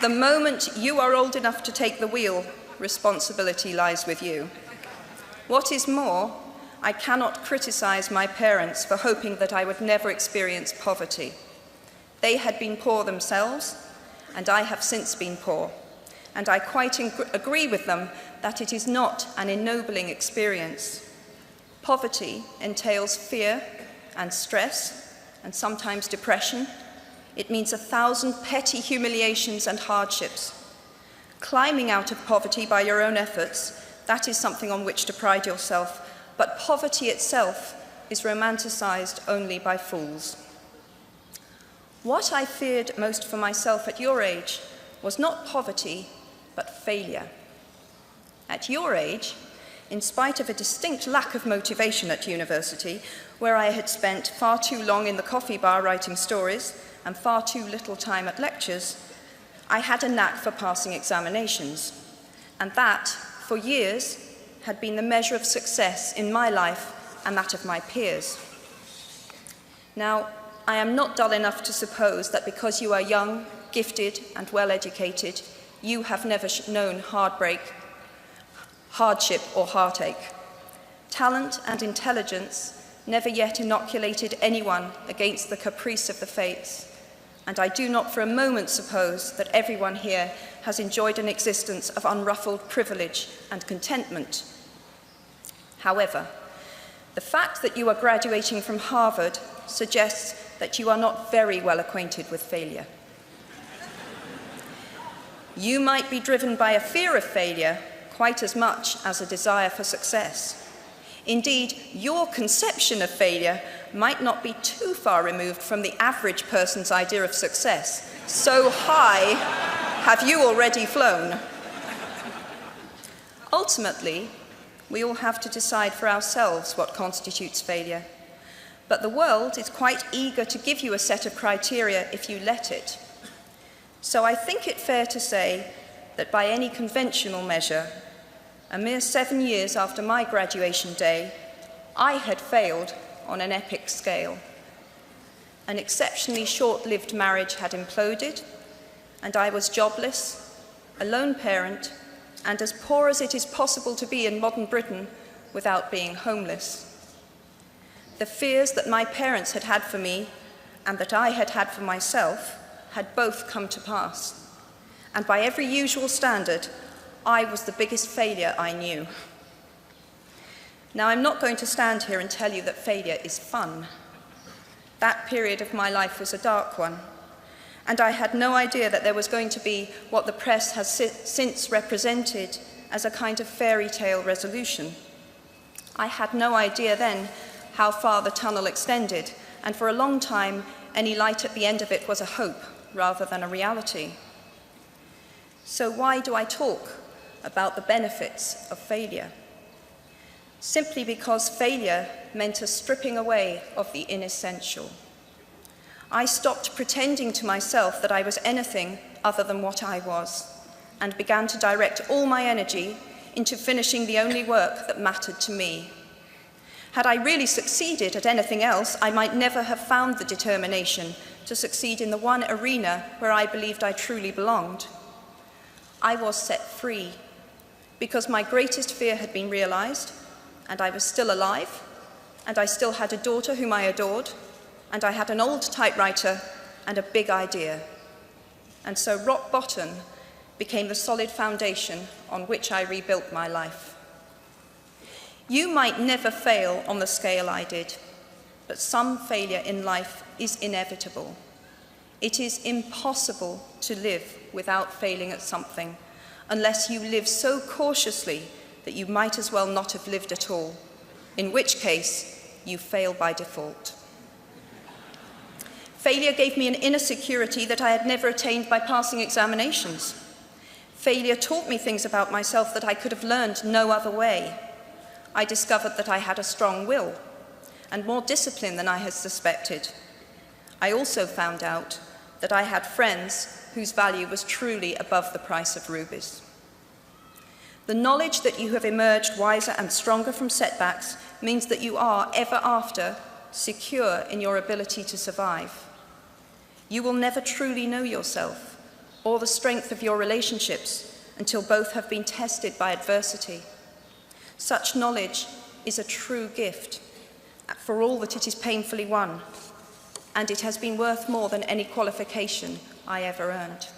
The moment you are old enough to take the wheel, responsibility lies with you. What is more, I cannot criticize my parents for hoping that I would never experience poverty. They had been poor themselves, and I have since been poor. And I quite agree with them that it is not an ennobling experience. Poverty entails fear and stress, and sometimes depression. It means 1,000 petty humiliations and hardships. Climbing out of poverty by your own efforts, that is something on which to pride yourself, but poverty itself is romanticized only by fools. What I feared most for myself at your age was not poverty, but failure. At your age, in spite of a distinct lack of motivation at university, where I had spent far too long in the coffee bar writing stories and far too little time at lectures, I had a knack for passing examinations, and that, for years, had been the measure of success in my life and that of my peers. Now, I am not dull enough to suppose that because you are young, gifted, and well-educated, you have never known heartbreak, hardship, or heartache. Talent and intelligence never yet inoculated anyone against the caprice of the fates, and I do not for a moment suppose that everyone here has enjoyed an existence of unruffled privilege and contentment. However, the fact that you are graduating from Harvard suggests that you are not very well acquainted with failure. You might be driven by a fear of failure quite as much as a desire for success. Indeed, your conception of failure might not be too far removed from the average person's idea of success. So high have you already flown. Ultimately, we all have to decide for ourselves what constitutes failure. But the world is quite eager to give you a set of criteria if you let it. So I think it fair to say that by any conventional measure, a mere 7 years after my graduation day, I had failed on an epic scale. An exceptionally short-lived marriage had imploded, and I was jobless, a lone parent, and as poor as it is possible to be in modern Britain without being homeless. The fears that my parents had had for me and that I had had for myself had both come to pass. And by every usual standard, I was the biggest failure I knew. Now, I'm not going to stand here and tell you that failure is fun. That period of my life was a dark one, and I had no idea that there was going to be what the press has since represented as a kind of fairy tale resolution. I had no idea then how far the tunnel extended, and for a long time, any light at the end of it was a hope rather than a reality. So why do I talk about the benefits of failure? Simply because failure meant a stripping away of the inessential. I stopped pretending to myself that I was anything other than what I was, and began to direct all my energy into finishing the only work that mattered to me. Had I really succeeded at anything else, I might never have found the determination to succeed in the one arena where I believed I truly belonged. I was set free because my greatest fear had been realized, and I was still alive, and I still had a daughter whom I adored, and I had an old typewriter and a big idea. And so rock bottom became the solid foundation on which I rebuilt my life. You might never fail on the scale I did, but some failure in life is inevitable. It is impossible to live without failing at something, unless you live so cautiously that you might as well not have lived at all, in which case you fail by default. Failure gave me an inner security that I had never attained by passing examinations. Failure taught me things about myself that I could have learned no other way. I discovered that I had a strong will and more discipline than I had suspected. I also found out that I had friends whose value was truly above the price of rubies. The knowledge that you have emerged wiser and stronger from setbacks means that you are, ever after, secure in your ability to survive. You will never truly know yourself, or the strength of your relationships until both have been tested by adversity. Such knowledge is a true gift for all that it is painfully won, and it has been worth more than any qualification I ever earned.